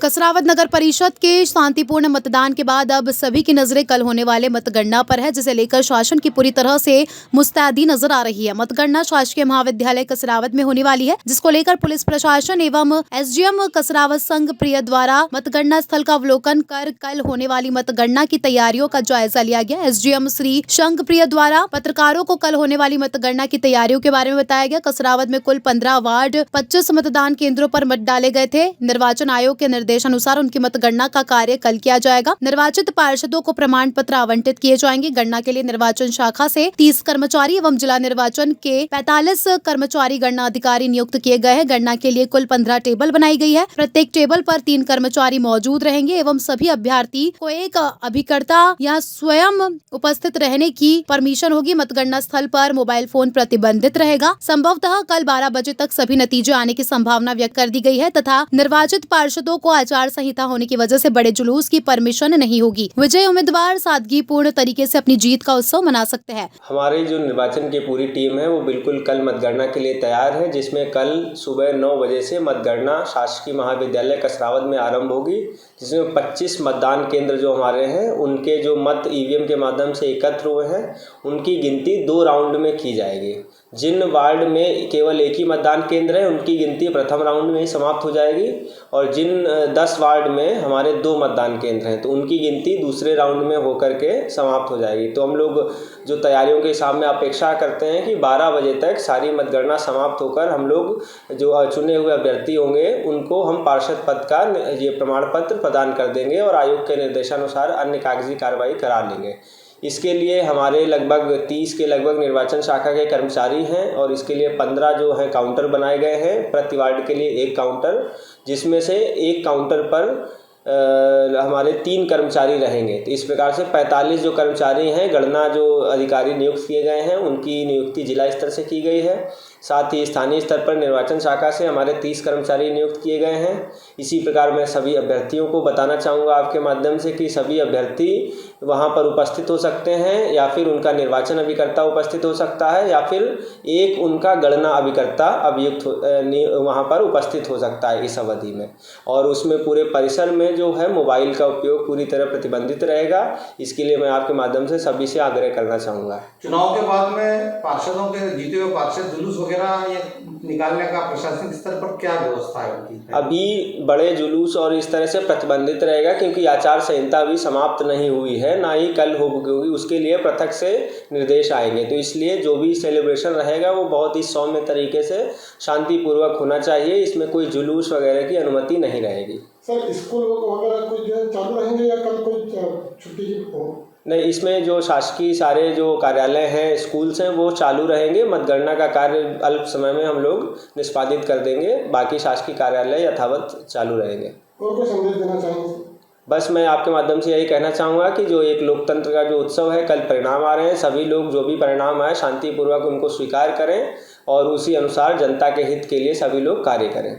कसरावद नगर परिषद के शांतिपूर्ण मतदान के बाद अब सभी की नजरें कल होने वाले मतगणना पर है, जिसे लेकर शासन की पूरी तरह से मुस्तैदी नजर आ रही है। मतगणना शासकीय महाविद्यालय कसरावद में होने वाली है, जिसको लेकर पुलिस प्रशासन एवं एसडीएम कसरावद संघ प्रिय द्वारा मतगणना स्थल का अवलोकन कर कल होने वाली मतगणना की तैयारियों का जायजा लिया गया। एसडीएम श्री संघ प्रिय द्वारा पत्रकारों को कल होने वाली मतगणना की तैयारियों के बारे में बताया गया। कसरावद में कुल 15 वार्ड 25 मतदान केंद्रों पर मत डाले गए थे। निर्वाचन आयोग के निर्देशानुसार उनकी मतगणना का कार्य कल किया जाएगा। निर्वाचित पार्षदों को प्रमाण पत्र आवंटित किए जाएंगे। गणना के लिए निर्वाचन शाखा से 30 कर्मचारी एवं जिला निर्वाचन के 45 कर्मचारी गणना अधिकारी नियुक्त किए गए हैं। गणना के लिए कुल 15 टेबल बनाई गई है। प्रत्येक टेबल पर 3 कर्मचारी मौजूद रहेंगे एवं सभी अभ्यर्थी को एक अभिकर्ता या स्वयं उपस्थित रहने की परमिशन होगी। मतगणना स्थल पर मोबाइल फोन प्रतिबंधित रहेगा। संभवतः कल 12 बजे तक सभी नतीजे आने की संभावना व्यक्त कर दी गई है तथा निर्वाचित पार्षदों को आचार संहिता होने की वजह से बड़े जुलूस की परमिशन नहीं होगी। विजयी उम्मीदवार सादगीपूर्ण तरीके से अपनी जीत का उत्सव मना सकते हैं। हमारी जो निर्वाचन की पूरी टीम है वो बिल्कुल कल मतगणना के लिए तैयार है, जिसमें कल सुबह 9 बजे से मतगणना शासकीय महाविद्यालय कसरावद में आरंभ होगी, जिसमें 25 मतदान केंद्र जो हमारे हैं उनके जो मत ईवीएम के माध्यम से एकत्र हुए हैं उनकी गिनती 2 राउंड में की जाएगी। जिन वार्ड में केवल एक ही मतदान केंद्र है उनकी गिनती प्रथम राउंड में ही समाप्त हो जाएगी और जिन 10 वार्ड में हमारे 2 मतदान केंद्र हैं तो उनकी गिनती दूसरे राउंड में होकर के समाप्त हो जाएगी। तो हम लोग जो तैयारियों के हिसाब में अपेक्षा करते हैं कि 12 बजे तक सारी मतगणना समाप्त होकर हम लोग जो चुने हुए अभ्यर्थी होंगे उनको हम पार्षद पद का ये प्रमाण पत्र प्रदान कर देंगे और आयोग के निर्देशानुसार अन्य कागजी कार्रवाई करा लेंगे। इसके लिए हमारे लगभग 30 के लगभग निर्वाचन शाखा के कर्मचारी हैं और इसके लिए 15 जो हैं काउंटर बनाए गए हैं। प्रति वार्ड के लिए 1 काउंटर, जिसमें से 1 काउंटर पर हमारे 3 कर्मचारी रहेंगे। तो इस प्रकार से 45 जो कर्मचारी हैं गणना जो अधिकारी नियुक्त किए गए हैं उनकी नियुक्ति जिला स्तर से की गई है। साथ ही स्थानीय स्तर पर निर्वाचन शाखा से हमारे 30 कर्मचारी नियुक्त किए गए हैं। इसी प्रकार मैं सभी अभ्यर्थियों को बताना चाहूँगा आपके माध्यम से कि सभी अभ्यर्थी वहाँ पर उपस्थित हो सकते हैं या फिर उनका निर्वाचन अभिकर्ता उपस्थित हो सकता है या फिर एक उनका गणना अभिकर्ता अभियुक्त वहाँ पर उपस्थित हो सकता है इस अवधि में। और उसमें पूरे परिसर में जो है मोबाइल का उपयोग पूरी तरह प्रतिबंधित रहेगा। इसके लिए मैं आपके माध्यम से सभी से आग्रह करना चाहूँगा। चुनाव के बाद में पार्षदों के जीते हुए पार्षद जुलूस वगैरह ये निकालने का प्रशासनिक स्तर पर क्या व्यवस्था है उनकी? अभी बड़े जुलूस और इस तरह से प्रतिबंधित रहेगा क्योंकि आचार संहिता अभी समाप्त नहीं हुई है, ना ही कल होगी। उसके लिए पृथक से निर्देश आएंगे। तो इसलिए जो भी सेलिब्रेशन रहेगा वो बहुत ही सौम्य तरीके से शांतिपूर्वक होना चाहिए। इसमें कोई जुलूस वगैरह की अनुमति नहीं रहेगी। सर, स्कूल वगैरह कुछ चालू रहेंगे या कल कोई छुट्टी हो? नहीं, इसमें जो शासकीय सारे जो कार्यालय हैं स्कूल्स हैं वो चालू रहेंगे। मतगणना का कार्य अल्प समय में हम लोग निष्पादित कर देंगे। बाकी शासकीय कार्यालय यथावत चालू रहेंगे। और कोई संदेश देना चाहेंगे? बस मैं आपके माध्यम से यही कहना चाहूँगा कि जो एक लोकतंत्र का जो उत्सव है, कल परिणाम आ रहे हैं, सभी लोग जो भी परिणाम आए शांतिपूर्वक उनको स्वीकार करें और उसी अनुसार जनता के हित के लिए सभी लोग कार्य करें।